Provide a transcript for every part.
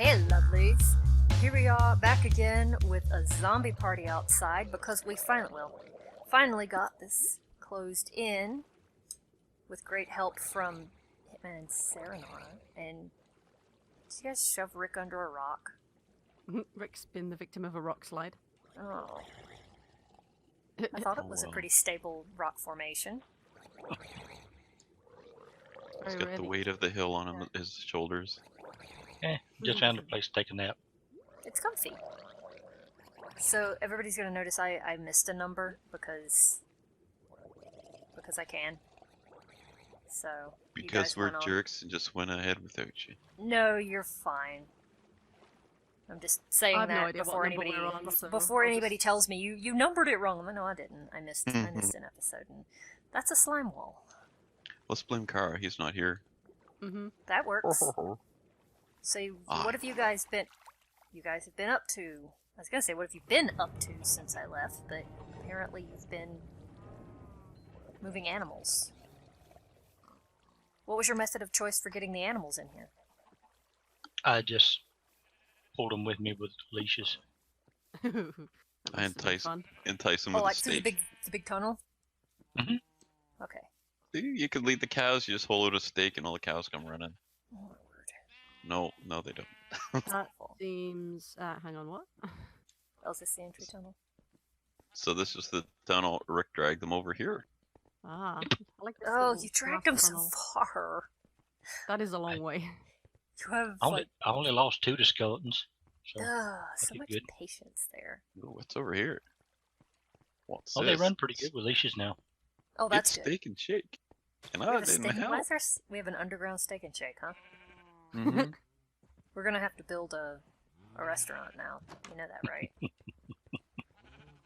Hey lovelies, here we are back again with a zombie party outside because we finally got this closed in with great help from Hitman and Serenaar. And did you guys shove Rick under a rock? Rick's been the victim of a rock slide. Oh. I thought it was a pretty stable rock formation. He's got the weight of the hill on him, his shoulders. Just found a place to take a nap. It's comfy. So everybody's gonna notice I missed a number because I can. So because we're jerks and just went ahead without you. No, you're fine. I'm just saying that before anybody tells me you numbered it wrong. No, I didn't. I missed an episode, and that's a slime wall. Let's blame Kara. He's not here. That works. So, what have you guys been? You guys have been up to? I was gonna say, what have you been up to since I left? But apparently, you've been moving animals. What was your method of choice for getting the animals in here? I just pulled them with me with leashes. I entice them with a stake. Through the big tunnel. Okay. You could lead the cows. You just hold out a stake, and all the cows come running. Oh, no, they don't. That seems... hang on, what? Oh, is this the entry tunnel? So this is the tunnel. Rick dragged them over here. Ah. I like you dragged them so far. That is a long way. You have, I only lost 2 to skeletons. So, so much patience there. Ooh, what's over here? What's this? They run pretty good with leashes now. Oh, that's good. Steak and shake. And we have an underground steak and shake, huh? Mm-hmm. We're gonna have to build a restaurant now. You know that, right?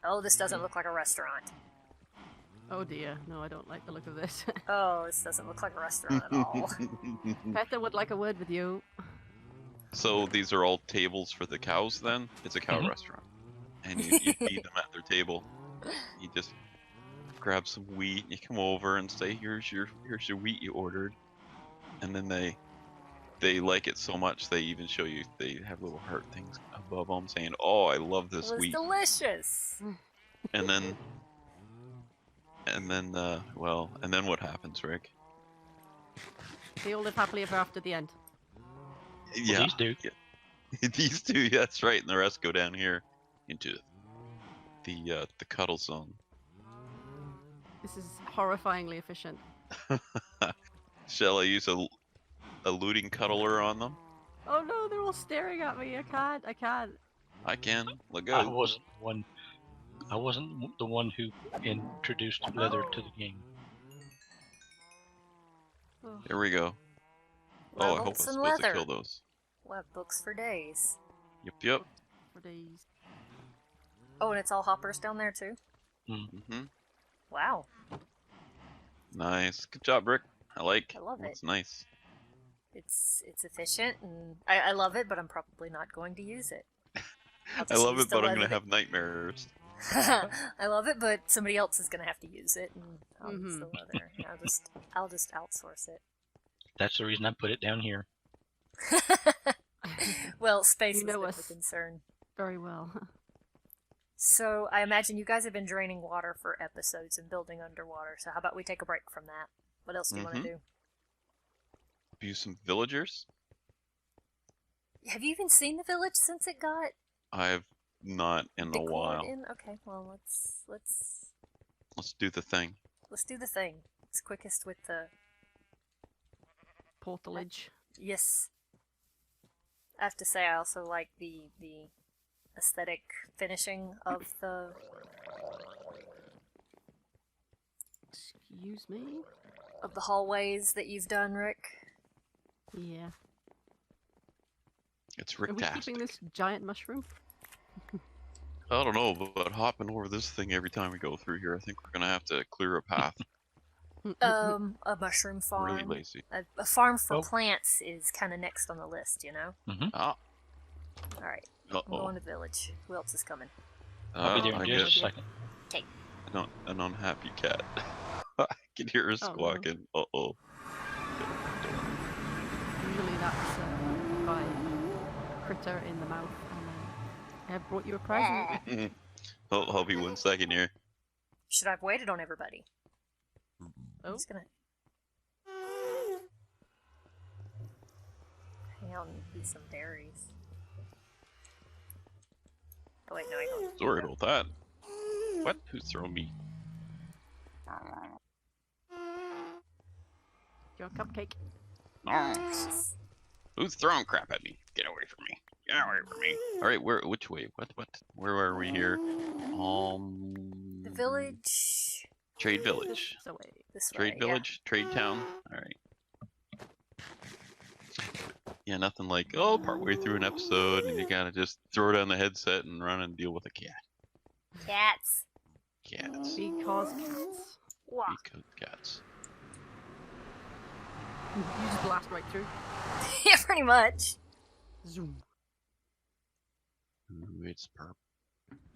Oh, this doesn't look like a restaurant. Oh dear, no, I don't like the look of this. Oh, this doesn't look like a restaurant at all. Petter would like a word with you. So these are all tables for the cows then? It's a cow restaurant. And you feed them at their table. You just grab some wheat, you come over and say, here's your wheat you ordered. And then they like it so much they even show you, they have little heart things above them saying, oh, I love this wheat. It's delicious. And then what happens, Rick? They all live happily ever after the end. Yeah. Well, these do. Yeah. These two, that's right, and the rest go down here into the cuddle zone. This is horrifyingly efficient. Shall I use a looting cuddler on them? Oh no, they're all staring at me. I can't. I can. Look out. I wasn't the one who introduced leather to the game. Here we go. Oh, I hope I'm supposed to kill those. We'll have books for days. Yep. For days. Oh, and it's all hoppers down there too? Mm-hmm. Wow. Nice. Good job, Rick. I love it. It's nice. It's efficient, and I love it, but I'm probably not going to use it. I love it, but I'm going to have nightmares. I love it, but somebody else is going to have to use it, and I'll use the leather. I'll just outsource it. That's the reason I put it down here. Well, space is the concern. Very well. So, I imagine you guys have been draining water for episodes and building underwater, so how about we take a break from that? What else do you want to do? Abuse some villagers? Have you even seen the village since it got... I've not in a while. Okay, well, let's do the thing. Let's do the thing. It's quickest with the... portalage. Yes. I have to say, I also like the aesthetic finishing of the... Excuse me? Of the hallways that you've done, Rick. Yeah. It's Rick-tastic. Are we keeping this giant mushroom? I don't know, but hopping over this thing every time we go through here, I think we're gonna have to clear a path. A mushroom farm. Really lazy. A farm for plants is kind of next on the list, you know? Alright. I'm going to the village. Who else is coming? I'll be there in just a second. Okay. An unhappy cat. I can hear her squawking. Usually that's fine. critter in the mouth, and then I've brought you a present. I'll be 1 second here. Should I have waited on everybody? Oh, He's gonna hang out and eat some berries. Oh wait, no, I don't. Sorry about that. What? Who's throwing me? your cupcake. Who's throwing crap at me? Get away from me. Get away from me. Alright, which way? What? Where are we here? The village. Trade Village. This way. This Trade way, Village? Trade Town? Alright. Yeah, nothing like, oh, partway through an episode and you gotta just throw down the headset and run and deal with a cat. Yeah. Cats. Cats. Because cats. Wow. Because cats. You just blast right through. Yeah, pretty much. Zoom. Ooh, it's purple.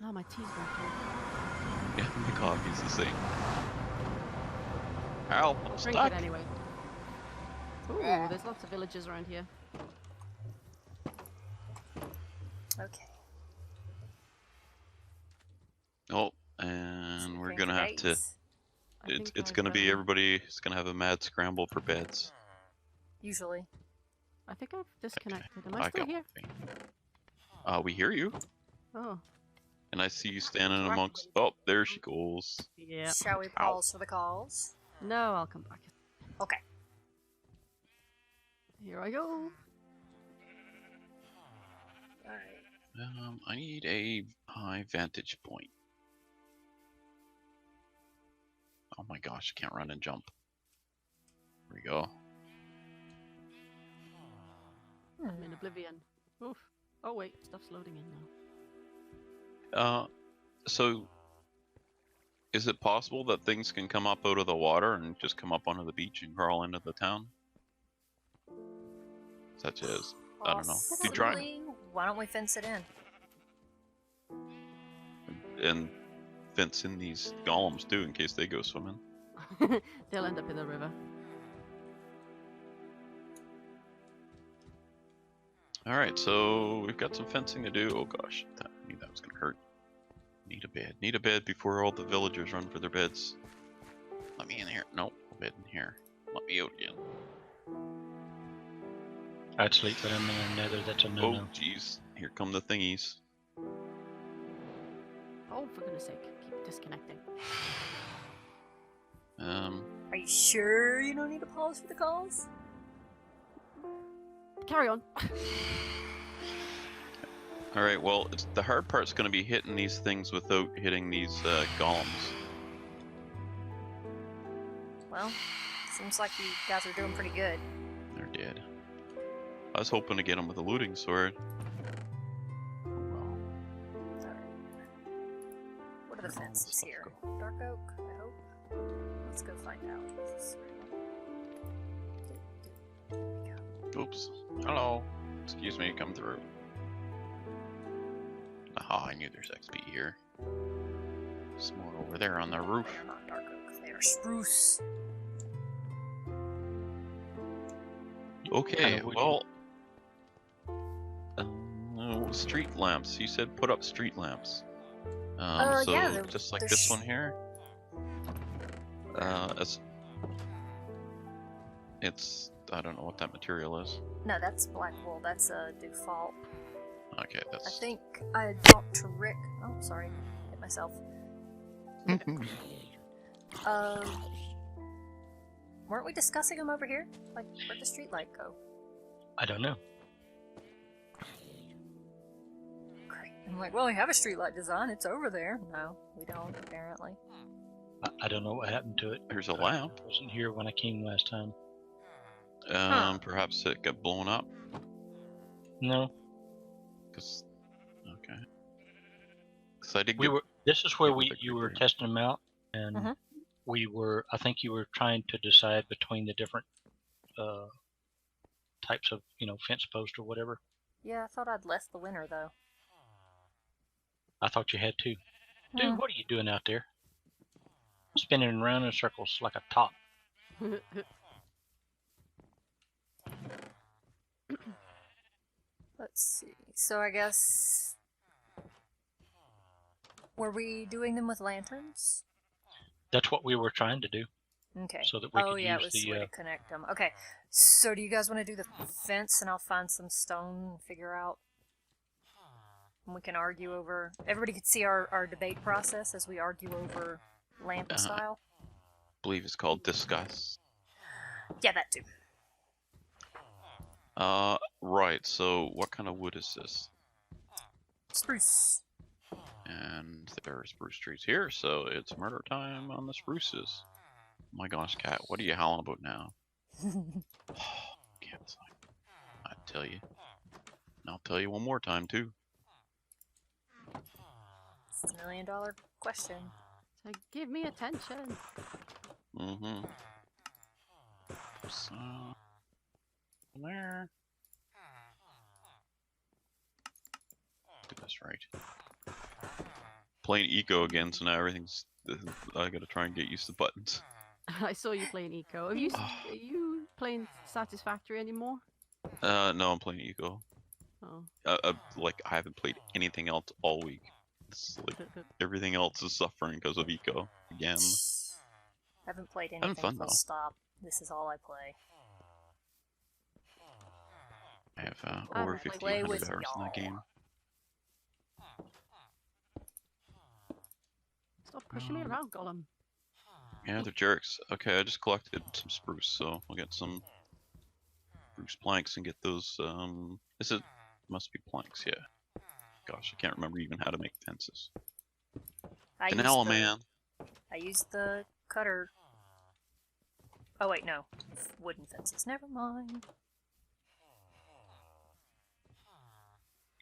Oh, my tea's going through. Yeah, the coffee's the same. Help, I'm Drink stuck. it anyway. Ooh, there's lots of villages around here. Okay. Oh, and we're Drink gonna the have to. dates. I think It's I've, gonna be everybody's gonna have a mad scramble for beds. Usually. I think I've disconnected. Am I I still got here? we hear you, Oh, and I see you standing Right. amongst. Oh, there she goes. yeah. Shall we pause for the calls? No, I'll come back. Okay. Here I go. Alright. I need a high vantage point. Oh my gosh, I can't run and jump. There we go. I'm in oblivion. Oof. Oh wait, stuff's loading in now. So is it possible that things can come up out of the water and just come up onto the beach and crawl into the town? Such as, I don't know. Do try Possibly. Why don't we fence it in? and fence in these golems too in case they go swimming. They'll end up in the river. Alright, so we've got some fencing to do. Oh gosh, I knew that was gonna hurt. Need a bed. Need a bed before all the villagers run for their beds. Let me in here. Nope, a bed in here. Let me out again. I'd sleep with him in the nether. That's a Oh no-no. jeez, here come the thingies. Oh, for goodness sake, keep disconnecting. Are you sure you don't need to pause for the calls? Carry on. Alright, well, the hard part's gonna be hitting these things without hitting these golems. Well, seems like you guys are doing pretty good. They're dead. I was hoping to get them with a looting sword. Oh well. Alright. What are the Where all this fences stuff here? go? Dark oak, I hope. Let's go find out. This is There we go. Oops. Hello. Excuse me, come through. Aha, I knew there's XP here. Some more over there on the roof. They are not dark oak, they are spruce. Okay, Kinda woody. well... street lamps. You said put up street lamps. So yeah, they're- just like they're this one here. It's I don't know what that material is. No, that's black wool. That's a default. Okay, I that's. think I talked to Rick. Oh, sorry, hit myself. Weren't we discussing them over here? Like, where'd the street light go? I don't know. Great. I'm like, well, we have a street light design. It's over there. No, we don't, apparently. I don't know what happened to it. There's a lamp. I wasn't here when I came last time. Perhaps it got blown up. No, Cause okay. Cause I did. we get- were. This is where get the you were creeper. testing them out, and Mhm. we were. I think you were trying to decide between the different types of, fence post or whatever. Yeah, I thought I'd left the winter, though. I thought you had to. Dude, what are you doing out there? Spinning around in circles like a top. But let's see. So I guess... Were we doing them with lanterns? That's what we were trying to do, Okay. so that we Oh could yeah, it use was the. the way to connect them. Okay. So do you guys want to do the fence, and I'll find some stone and figure out... And we can argue over... Everybody can see our debate process as we argue over lamp style? I believe it's called discuss. Yeah, that too. Right, so what kind of wood is this? Spruce. And there are spruce trees here, so it's murder time on the spruces. Oh my gosh, Cat, what are you howling about now? Can't I tell you. And I'll tell you one more time, too. It's $1 million question. So give me attention. Mm-hmm. So... There. Do this right. Playing eco again, so now everything's... I gotta try and get used to buttons. I saw you playing eco. Are you playing satisfactory anymore? No, I'm playing eco. Oh. Like, I haven't played anything else all week. It's like, everything else is suffering because of eco, again. Haven't played Having anything fun, full though. stop. This is all I play. I have I over will play 1,500 with hours in that y'all. game. Stop pushing me around, Gollum. Yeah, they're jerks. Okay, I just collected some spruce, so we'll get some spruce planks and get those, This is... must be planks, yeah. Gosh, I can't remember even how to make fences. Vanilla, man. I used the cutter. Oh wait, no. Wooden fences. Never mind.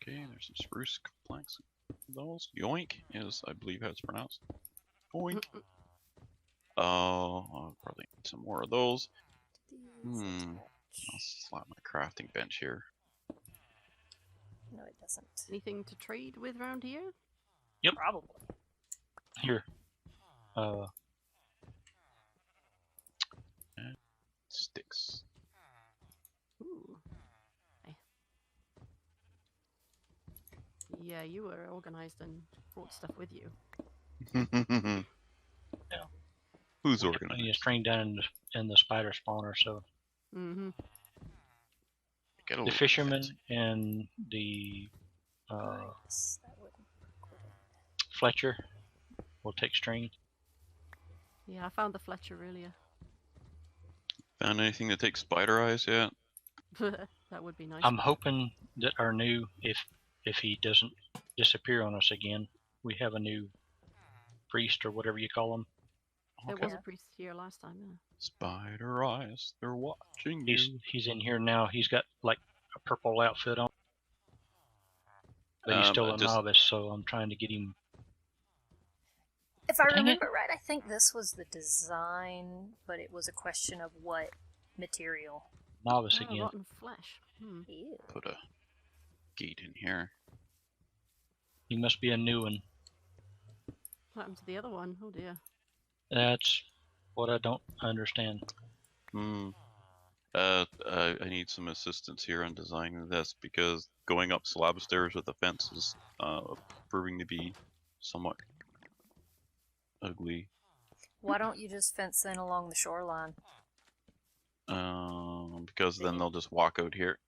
Okay, there's some spruce planks. Those. Yoink is, I believe, how it's pronounced. Yoink. I'll probably need some more of those. I'll slap my crafting bench here. No, it doesn't. Anything to trade with around here? Yep. Probably. Here. Sticks. Ooh. Hey. Yeah, you were organized and brought stuff with you. Yeah. Who's Plenty organized? of string down in the spider spawner, so Mm-hmm. Get a the little fisherman fancy. and the Nice. That wouldn't work with it. Fletcher will take string. Yeah, I found the Fletcher earlier. Found anything that takes spider eyes yet? That would be nice. I'm hoping that our new, if he doesn't disappear on us again, we have a new priest or whatever you call him. There Okay. was a priest here last time, yeah. Spider eyes, they're watching He's you. he's in here now. He's got like a purple outfit on, but he's still a novice. So I'm trying to get him. If I Dang it. remember right, I think this was the design, but it was a question of what material. Novice Oh, again. rotten flesh. Hmm. Ew. Put a gate in here. He must be a new one. What happened to the other one? Oh dear. That's what I don't understand. I need some assistance here on designing this because going up slab stairs with a fence is proving to be somewhat ugly. Why don't you just fence in along the shoreline? Because then they'll just walk out here.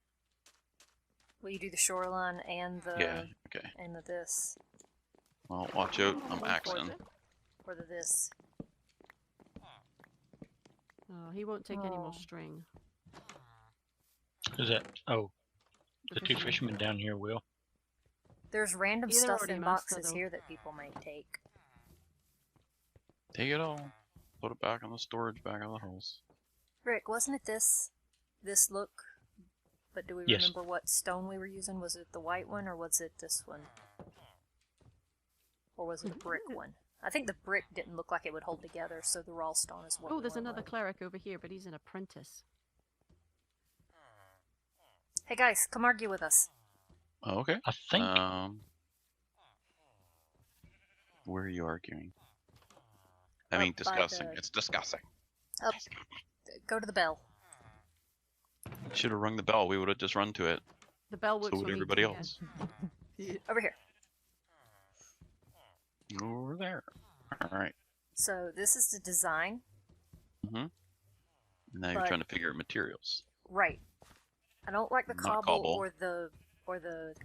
Will you do the shoreline and the Yeah, okay. and the this Well, watch out, I'm Going towards axing. it. or the this? Oh, he won't take any more Oh. string. Is that? Oh, The the two fisherman. fishermen down here will. There's random Yeah, they're stuff already in master, boxes though. here that people may take. Take it all. Put it back on the storage bag of the house. Rick, wasn't it this look? But do we Yes. remember what stone we were using? Was it the white one or was it this one? Or was it a brick one? I think the brick didn't look like it would hold together, so the raw stone is what Oh, we there's went another with. cleric over here, but he's an apprentice. Hey guys, come argue with us. Oh, okay. I think Where are you arguing? I Up mean, by discussing. the- It's discussing. Up, go to the bell. Should have rung the bell. We would have just run to it. The bell works So for would me, everybody again. else. Yeah. Over here. Over there. Alright. So this is the design. Mm-hmm. Now you're But- trying to figure out materials. Right. I don't like the Not cobble, cobble. or the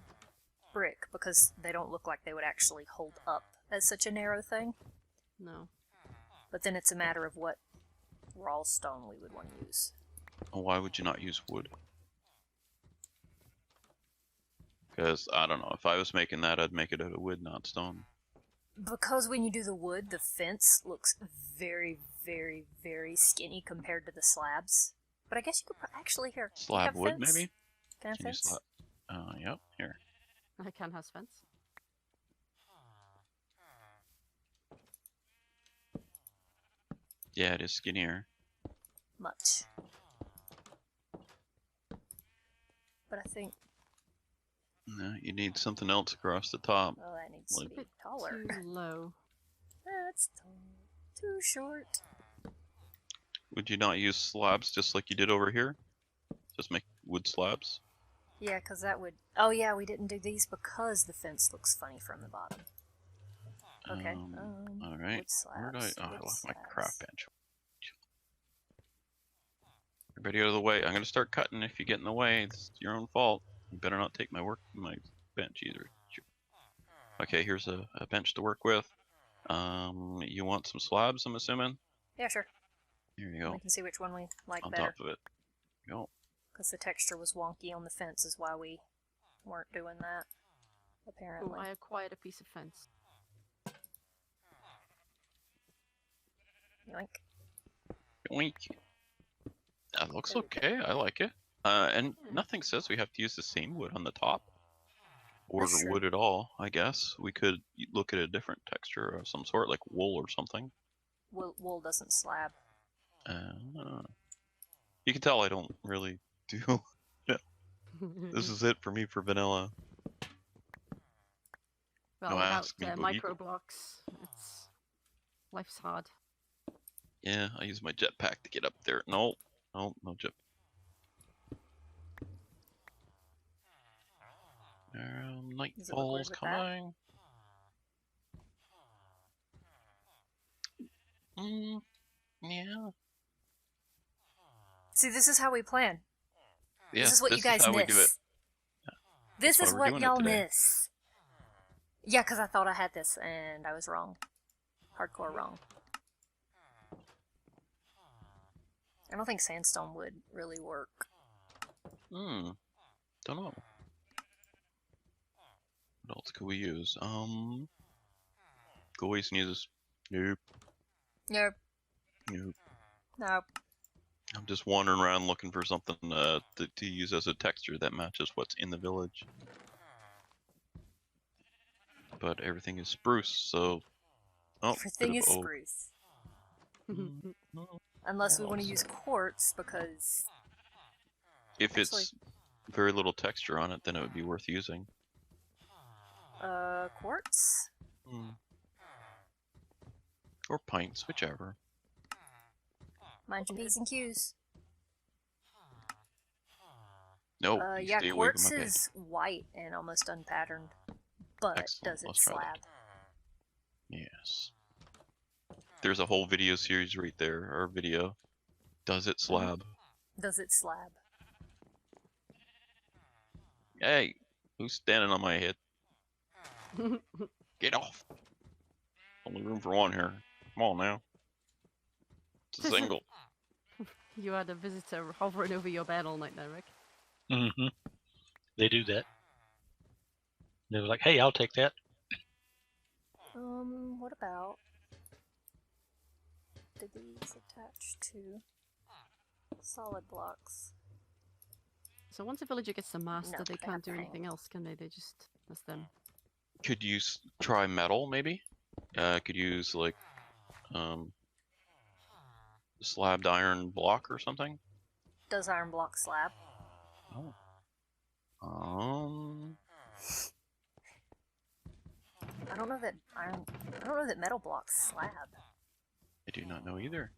brick because they don't look like they would actually hold up as such a narrow thing. No. But then it's a matter of what raw stone we would want to use. Well, why would you not use wood? Because, I don't know, if I was making that, I'd make it out of wood, not stone. Because when you do the wood, the fence looks very, very, very skinny compared to the slabs. But I guess you could actually here. Can you Slab have wood, fence? maybe? Can I have Can you fence? slab? Yep, here. I can have fence. Yeah, it is skinnier. Much. But I think, No, you need something else across the top. oh, that needs to Like- be taller. Too low. That's tall. Too short. Would you not use slabs just like you did over here? Just make wood slabs? Yeah, because that would... Oh yeah, we didn't do these because the fence looks funny from the bottom. Okay. Alright. Wood Where did I... slabs, Oh, I wood left my slabs. craft bench. Everybody out of the way. I'm gonna start cutting if you get in the way. It's your own fault. You better not take my bench either. Okay, here's a bench to work with. You want some slabs, I'm assuming? Yeah, sure. Here you We go. can see which one we like On better. top of it. Go. Because the texture was wonky on the fence is why we weren't doing that. Oh, Apparently. I acquired a piece of fence. Yoink. Yoink. That looks There we go. okay. I like it. And Yeah. nothing says we have to use the same wood on the top. Or That's true. wood at all, I guess. We could look at a different texture of some sort, like wool or something. Wool doesn't slab. You can tell I don't really do... This is it for me for vanilla. well, no, without ask me about micro blocks, it's life's hard. Yeah, I use my jetpack to get up there. No, no jet. Does it look weird Nightfall's with that? coming. Yeah. See, this is how we plan. Yeah, This is what you guys how miss. we do it. This That's is why we're what doing it y'all today. miss. Yeah, because I thought I had this and I was wrong. Hardcore wrong. I don't think sandstone would really work. Don't know. What else could we use? Go waste and use this. Nope. Nope. Nope. Nope. I'm just wandering around looking for something to use as a texture that matches what's in the village. But everything is spruce, so... Oh, Everything bit is of oak. spruce. No. Unless we What want to else? use quartz, because... If Actually- it's very little texture on it, then it would be worth using. Quartz? Or pints, whichever. Mind your P's and Q's. No, you Yeah, stay away from quartz my bed. is white and almost unpatterned, but Excellent, does it let's try that. slab? Yes. There's a whole video series right there, or video. Does it slab? Does it slab? Hey, who's standing on my head? Get off! Only room for one here. Come on now. It's a single. You had a visitor hovering over your bed all night there, Rick. Mm-hmm. They do that. They were like, hey, I'll take that. What about... Did these attach to solid blocks? So once a villager gets a master, No, they they can't have do to hang. anything else, can they? They just... that's them. Could you try metal, maybe? Could use, like, slabbed iron block or something? Does iron block slab? Oh. I don't know that metal blocks slab. I do not know either.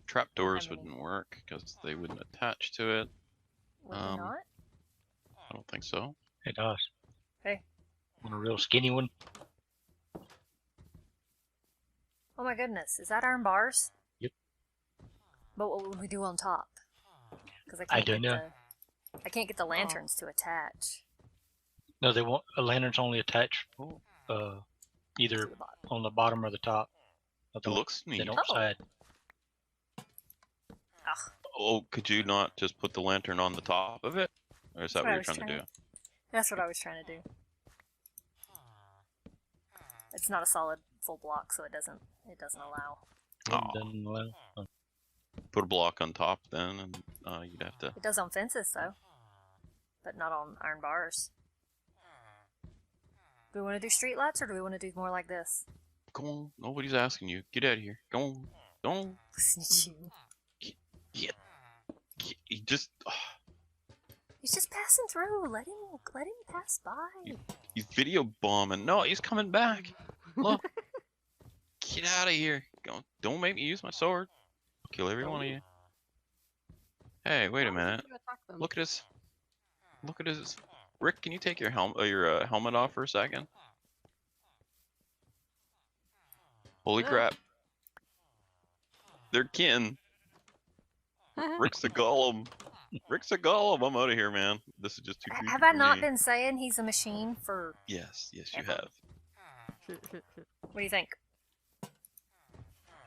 Trapdoors How many? wouldn't work because they wouldn't attach to it. Would you not? I don't think so. It does. Hey. Want a real skinny one? Oh my goodness, is that iron bars? Yep. But what would we do on top? Because I don't know. I can't get the lanterns to attach. No, they won't. A lantern's only attached either To the bottom. on the bottom or the top. It looks They neat. don't side. Ugh. Oh, could you not just put the lantern on the top of it? Or is that what you're trying to do? That's what I was trying to do. It's not a solid full block, so it doesn't allow. Oh. Doesn't allow. Put a block on top then, and you'd have to. It does on fences though, but not on iron bars. Do we want to do street lights, or do we want to do more like this? Go on. Nobody's asking you. Get out of here. Go on. Go on. Listen to you. You just. He's just passing through. Let him pass by. He's video bombing. No, he's coming back. Look. Get out of here. Don't make me use my sword. I'll kill every one of you. Hey, wait a minute. Look at his. Look at his. Rick, can you take your helmet off for a second? Holy crap. They're kin. Rick's a golem. Rick's a golem. I'm out of here, man. This is just too creepy. Have I for not me. been saying he's a machine for... Yes, you ever? have. What do you think?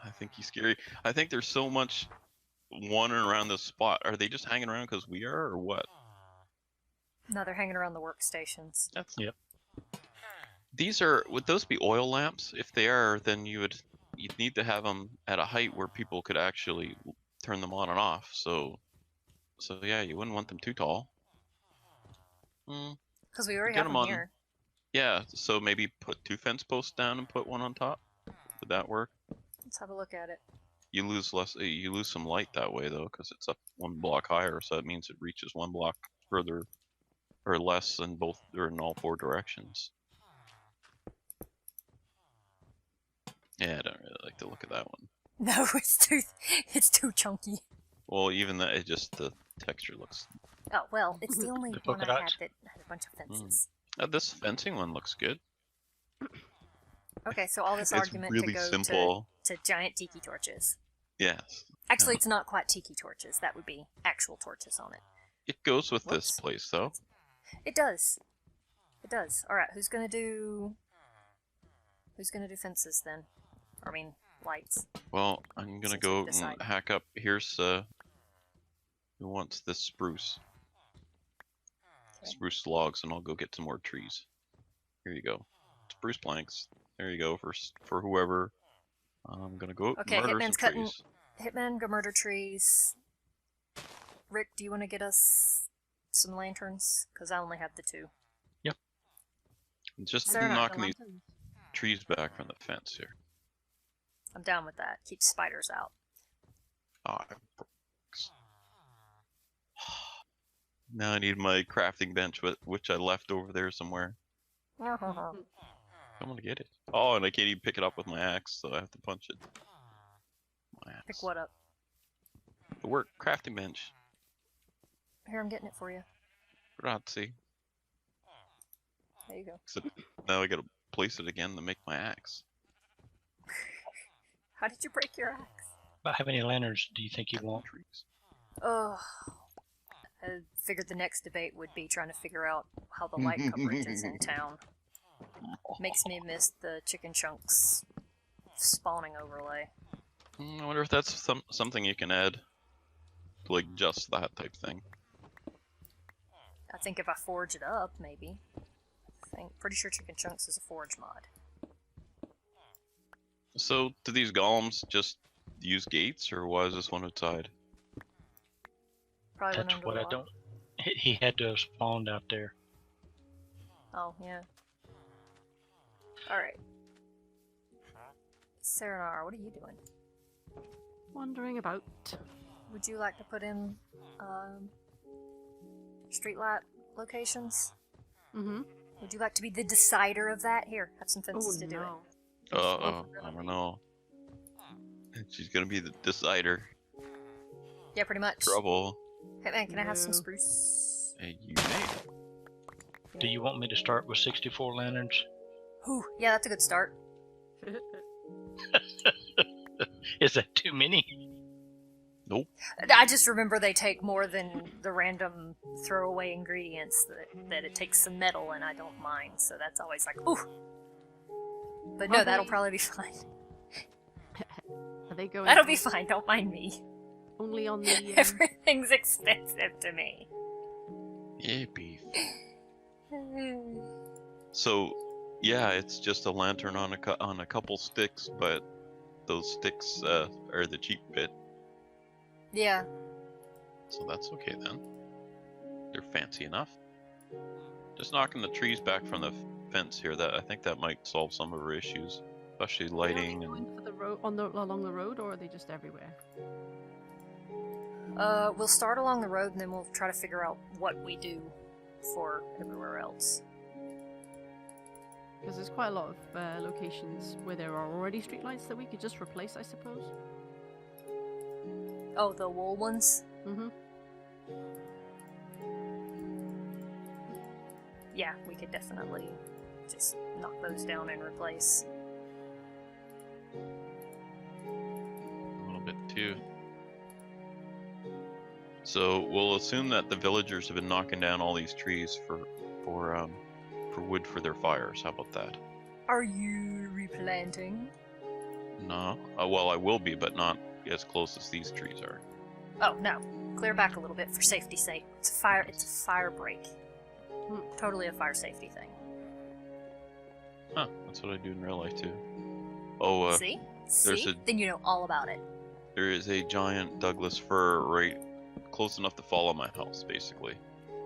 I think he's scary. I think there's so much wandering around this spot. Are they just hanging around because we are, or what? No, they're hanging around the workstations. That's Yep. Would those be oil lamps? If they are, then you'd need to have them at a height where people could actually turn them on and off. So yeah, you wouldn't want them too tall. Because we already Get have 'em them on. here. Yeah, so maybe put 2 fence posts down and put one on top. Would that work? Let's have a look at it. You lose less. You lose some light that way though, because it's up 1 block higher. So that means it reaches 1 block further or less in both or in all 4 directions. Yeah, I don't really like the look of that one. No, it's too chunky. Well, even that, the texture looks. Oh well, it's the only The one polka I had dots? that had a bunch of fences. This fencing one looks good. Okay, so all this It's argument really to go simple. to giant tiki torches. Yes. Actually, it's not quite tiki torches. That would be actual torches on it. It goes with this Whoops. place though. It does. It does. All right, who's gonna do fences then? I mean, lights. Well, I'm gonna Since go we've decided. and hack up. Here's who wants this spruce? Okay. Spruce logs, and I'll go get some more trees. Here you go. Spruce planks. There you go for whoever. I'm gonna go Okay, murder Hitman's some cutting. trees. Hitman, go murder trees. Rick, do you want to get us some lanterns? Because I only have the 2. Just Sarah, knocking these trees back from the fence here. I'm down with that. Keep spiders out. Oh, now I need my crafting bench, which I left over there somewhere. I'm gonna get it. Oh, and I can't even pick it up with my axe, so I have to punch it. My axe. Pick what up? The work crafting bench. Here, I'm getting it for you. Grazie. There you go. Except now I gotta place it again to make my axe. How did you break your axe? About how many lanterns do you think you want? Trees. Oh, I figured the next debate would be trying to figure out how the light coverage is in town. Makes me miss the chicken chunks spawning overlay. I wonder if that's something you can add to like just that type thing. I think if I forge it up, maybe. Pretty sure chicken chunks is a forge mod. So, do these golems just use gates, or why is this one outside? Probably went That's under what the I lock. don't. He had to have spawned out there. Oh, yeah. Alright. Serenaar, what are you doing? Wandering about. Would you like to put in streetlight locations? Mm-hmm. Would you like to be the decider of that? Here, have some fences to do it. no. I don't know. She's gonna be the decider. Yeah, pretty much. Trouble. Hey man, can I have some No. spruce? You may. Do you want me to start with 64 lanterns? Whew, yeah, that's a good start. Is that too many? Nope. I just remember they take more than the random throwaway ingredients, that it takes some metal, and I don't mind, so that's always like, ooh. But no, that'll probably be fine. Are they going? That'll be fine, don't mind me. Only on the. Everything's expensive to me. Yeah, beef. So, yeah, it's just a lantern on a couple sticks, but those sticks are the cheap bit. Yeah. So that's okay then. They're fancy enough. Just knocking the trees back from the fence here. I think that might solve some of our issues, especially lighting and. For the road along the road, or are they just everywhere? We'll start along the road, and then we'll try to figure out what we do for everywhere else. Because there's quite a lot of locations where there are already streetlights that we could just replace, I suppose. Oh, the wool ones? Mm-hmm. Yeah, we could definitely just knock those down and replace. A little bit too. So we'll assume that the villagers have been knocking down all these trees for wood for their fires. How about that? Are you replanting? No. Well, I will be, but not as close as these trees are. Oh no, clear back a little bit for safety's sake. It's a fire break. Totally a fire safety thing. Huh? That's what I do in real life too. Oh, See? there's See? Then you know all about it. there is a giant Douglas fir right close enough to follow my house, basically.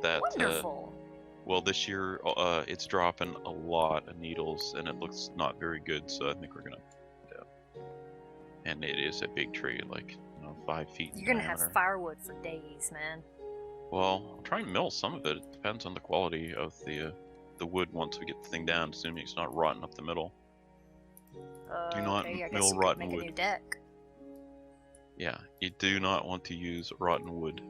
That Wonderful. well, this year it's dropping a lot of needles, and it looks not very good. So I think we're gonna. Yeah. And it is a big tree, like 5 feet. You're gonna have firewood for days, man. Well, I'll try and mill some of it. It depends on the quality of the wood once we get the thing down, assuming it's not rotten up the middle. Do not okay, I guess mill you could rotten make a wood. new deck. Yeah, you do not want to use rotten wood,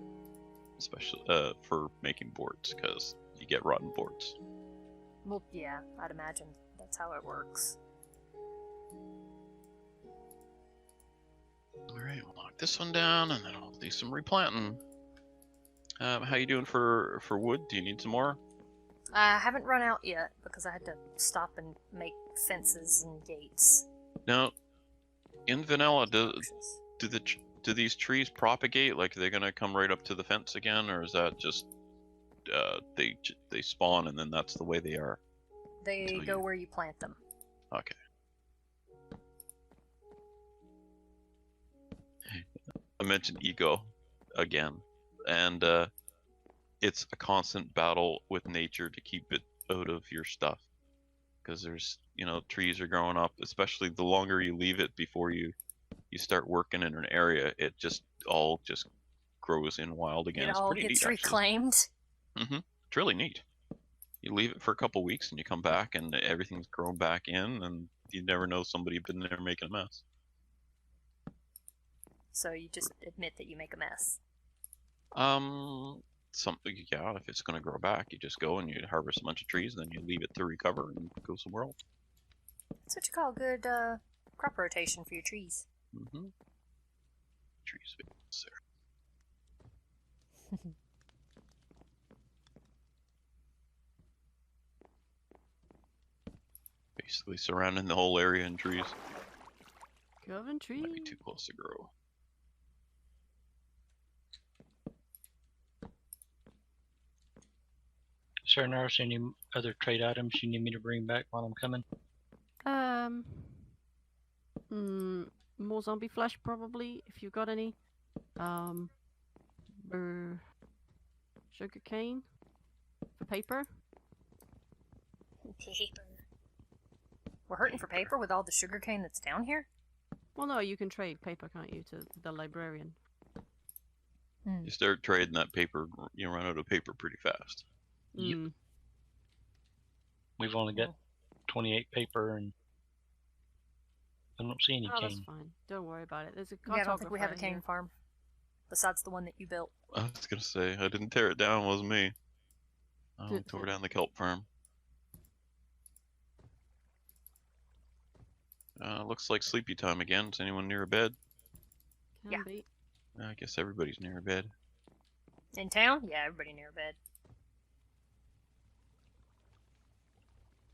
especially for making boards, because you get rotten boards. Well, yeah, I'd imagine that's how it works. Alright, we'll knock this one down, and then I'll do some replanting. How you doing for wood? Do you need some more? I haven't run out yet, because I had to stop and make fences and gates. Now, in vanilla, do these trees propagate? Like, are they gonna come right up to the fence again, or is that just they spawn and then that's the way they are? They go where you plant them. Okay. I mentioned ego again, and it's a constant battle with nature to keep it out of your stuff, because there's trees are growing up, especially the longer you leave it before you start working in an area, it all grows in wild again. It It's all pretty gets neat, reclaimed. It's really neat. You leave it for a couple weeks and you come back and everything's grown back in, and you never know somebody been there making a mess. So you just admit that you make a mess. Something, yeah, if it's going to grow back, you just go and you harvest a bunch of trees, and then you leave it to recover and go somewhere else. That's what you call good crop rotation for your trees. Trees, there. Basically surrounding the whole area in trees. Coventry. Might be too close to grow. Serenaar, any other trade items you need me to bring back while I'm coming? More zombie flesh probably, if you've got any. Sugar cane for paper. Paper. We're hurting for paper with all the sugarcane that's down here? Well, no, you can trade paper, can't you, to the librarian? You start trading that paper, you run out of paper pretty fast. Yep. We've only got 28 paper, and I don't see any cane. That's fine. Don't worry about it. There's a Yeah, I don't think we have a cane here. farm. besides the one that you built? I was gonna say, I didn't tear it down, it wasn't me. I only tore down the kelp farm. Looks like sleepy time again. Is anyone near a bed? Can Yeah. be. I guess everybody's near a bed. In town? Yeah, everybody near bed.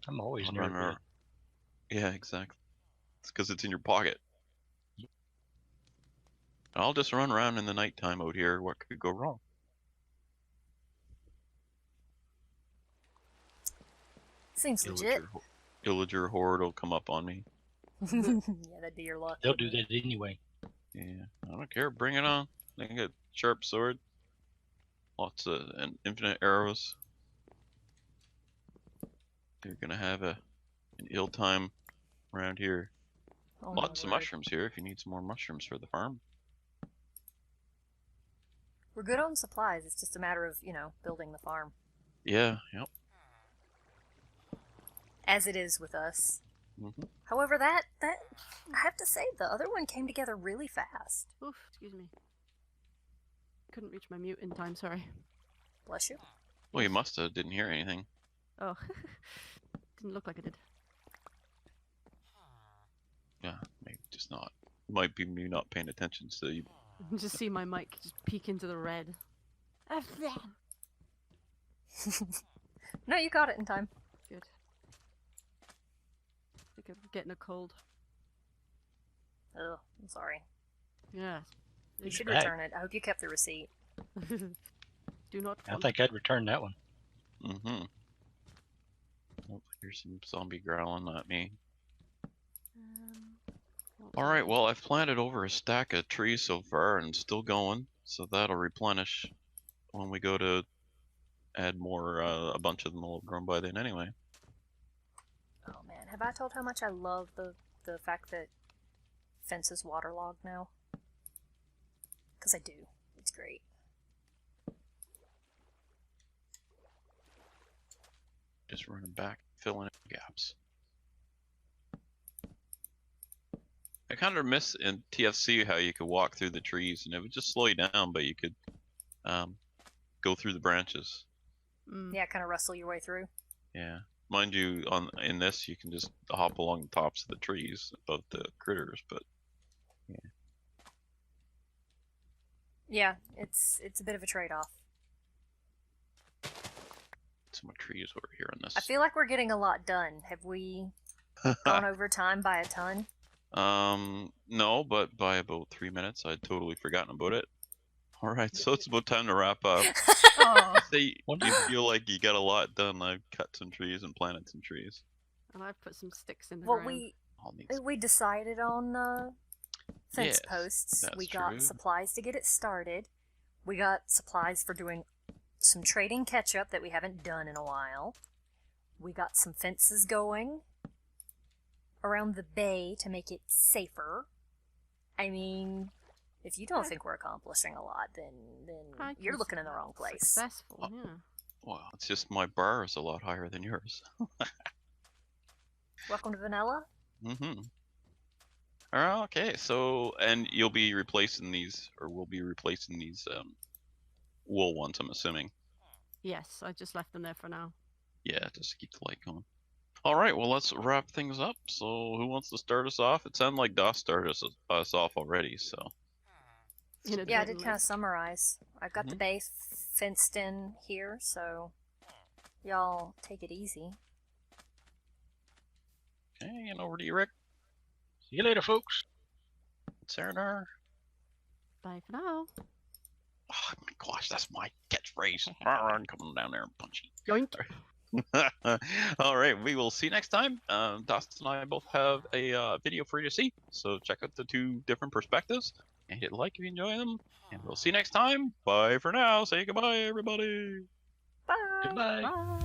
I'm always I'll near run bed. around- Yeah, exactly. It's because it's in your pocket. I'll just run around in the nighttime out here. What could go wrong? Seems legit. Illager horde will come up on me. Yeah, that'd be your luck. They'll do that anyway. Yeah, I don't care. Bring it on. They can get sharp sword. Lots of and infinite arrows. They're gonna have an ill time around here. Oh, my Lots of word. mushrooms here if you need some more mushrooms for the farm. We're good on supplies. It's just a matter of, building the farm. Yeah, yep. As it is with us. Hmm. However, that I have to say, the other one came together really fast. Oof, excuse me. Couldn't reach my mute in time, sorry. Bless you. Well, you must have didn't hear anything. Oh, didn't look like it did. Yeah, maybe just not. Might be me not paying attention, so you. Just see my mic just peek into the red. No, you got it in time. Good. I think I'm getting a cold. Ugh, I'm sorry. Yeah. You should bad. return it. I hope you kept the receipt. Do not I want. think I'd return that one. Mm-hmm. Oh, here's some zombie growling at me. What's All right, well, I've planted over a stack of trees so far and still going, so that'll replenish when we go to add more. A bunch of them will have grown by then anyway. Oh man, have I told how much I love the fact that fence is waterlogged now? Because I do. It's great. Just running back, filling in gaps. I kind of miss in TFC how you could walk through the trees and it would just slow you down, but you could go through the branches. Mm. Yeah, kind of rustle your way through. Yeah, mind you, in this you can just hop along the tops of the trees above the critters, but Yeah, it's a bit of a trade-off. so much trees over here on this. I feel like we're getting a lot done. Have we gone over time by a ton? No, but by about 3 minutes, I'd totally forgotten about it. All right, so it's about time to wrap up. Oh. Say you feel like you got a lot done. I've cut some trees and planted some trees. And I've put some sticks in the Well, ground. I'll need we decided on fence Yes, posts. that's We got true. supplies to get it started. We got supplies for doing some trading catch-up that we haven't done in a while. We got some fences going around the bay to make it safer. I mean, if you don't think we're accomplishing a lot, then I you're looking consider in the that wrong place. Successful, Oh. yeah. Well, it's just my bar is a lot higher than yours. Welcome to Vanilla. Mm-hmm. Okay, so and you'll be replacing these, or we'll be replacing these wool ones, I'm assuming. Yes, I just left them there for now. Yeah, just to keep the light going. All right, well, let's wrap things up. So, who wants to start us off? It sounded like DOS started us off already, so. In a Yeah, I dreading did kind of list. summarize. I've got the bay fenced in here, so y'all take it easy. Okay, and over to you, Rick. See you later, folks. Serenaar. Bye for now. Oh my gosh, that's my catchphrase. I'm coming down there and punch you. Yoink. All right, we will see you next time. Dustin and I both have a video for you to see, so check out the two different perspectives and hit like if you enjoy them. And we'll see you next time. Bye for now. Say goodbye, everybody. Bye. Goodbye. Bye.